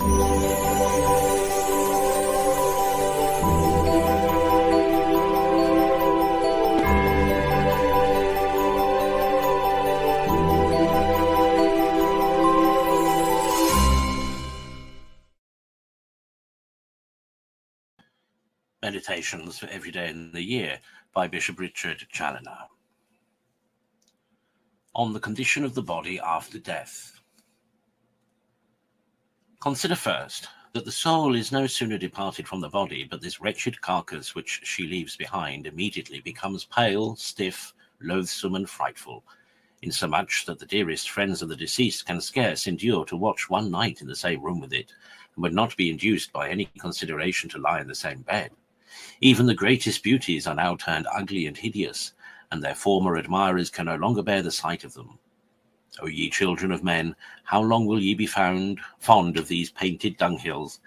Meditations for Every Day in the Year by Bishop Richard Challoner. On the condition of the body after death. Consider first that the soul is no sooner departed from the body, but this wretched carcass which she leaves behind immediately becomes pale, stiff, loathsome, and frightful, insomuch that the dearest friends of the deceased can scarce endure to watch one night in the same room with it, and would not be induced by any consideration to lie in the same bed. Even the greatest beauties are now turned ugly and hideous, and their former admirers can no longer bear the sight of them. O ye children of men, how long will ye be found fond of these painted dunghills?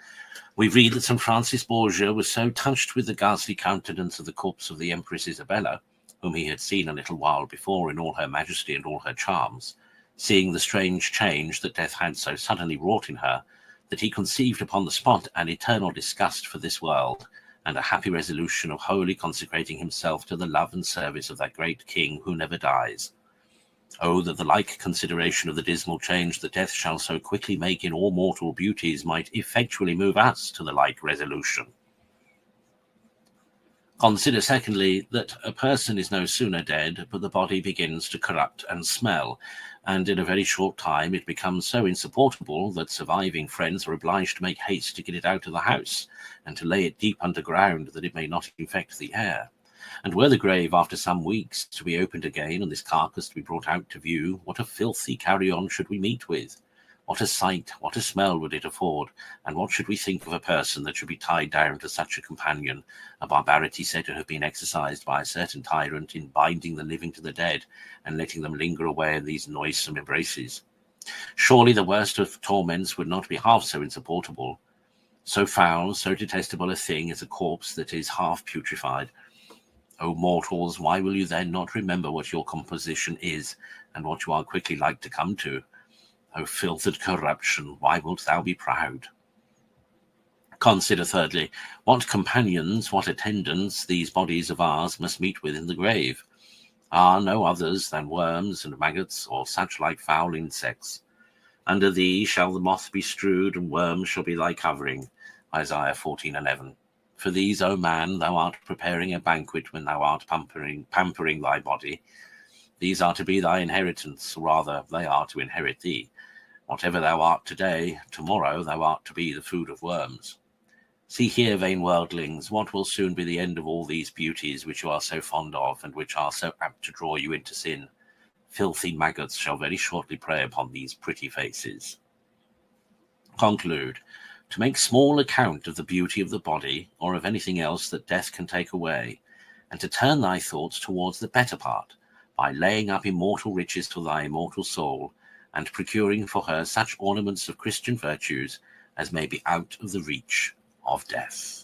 We read that St. Francis Borgia was so touched with the ghastly countenance of the corpse of the Empress Isabella, whom he had seen a little while before in all her majesty and all her charms, seeing the strange change that death had so suddenly wrought in her, that he conceived upon the spot an eternal disgust for this world, and a happy resolution of wholly consecrating himself to the love and service of that great King who never dies. Oh, that the like consideration of the dismal change that death shall so quickly make in all mortal beauties might effectually move us to the like resolution. Consider, secondly, that a person is no sooner dead, but the body begins to corrupt and smell, and in a very short time it becomes so insupportable that surviving friends are obliged to make haste to get it out of the house, and to lay it deep underground that it may not infect the air. And were the grave after some weeks to be opened again, and this carcass to be brought out to view, what a filthy carrion should we meet with! What a sight, what a smell would it afford, and what should we think of a person that should be tied down to such a companion, a barbarity said to have been exercised by a certain tyrant in binding the living to the dead, and letting them linger away in these noisome embraces? Surely the worst of torments would not be half so insupportable. So foul, so detestable a thing is a corpse that is half putrefied. O mortals, why will you then not remember what your composition is, and what you are quickly like to come to? O filth and corruption, why wilt thou be proud? Consider, thirdly, what companions, what attendants these bodies of ours must meet with in the grave. Are no others than worms and maggots, or such like foul insects. Under thee shall the moth be strewed, and worms shall be thy covering. Isaiah 14:11. For these, O man, thou art preparing a banquet when thou art pampering thy body. These are to be thy inheritance, or rather they are to inherit thee. Whatever thou art today, tomorrow thou art to be the food of worms. See here, vain worldlings, what will soon be the end of all these beauties which you are so fond of, and which are so apt to draw you into sin. Filthy maggots shall very shortly prey upon these pretty faces. Conclude, to make small account of the beauty of the body, or of anything else that death can take away, and to turn thy thoughts towards the better part, by laying up immortal riches to thy immortal soul, and procuring for her such ornaments of Christian virtues as may be out of the reach of death.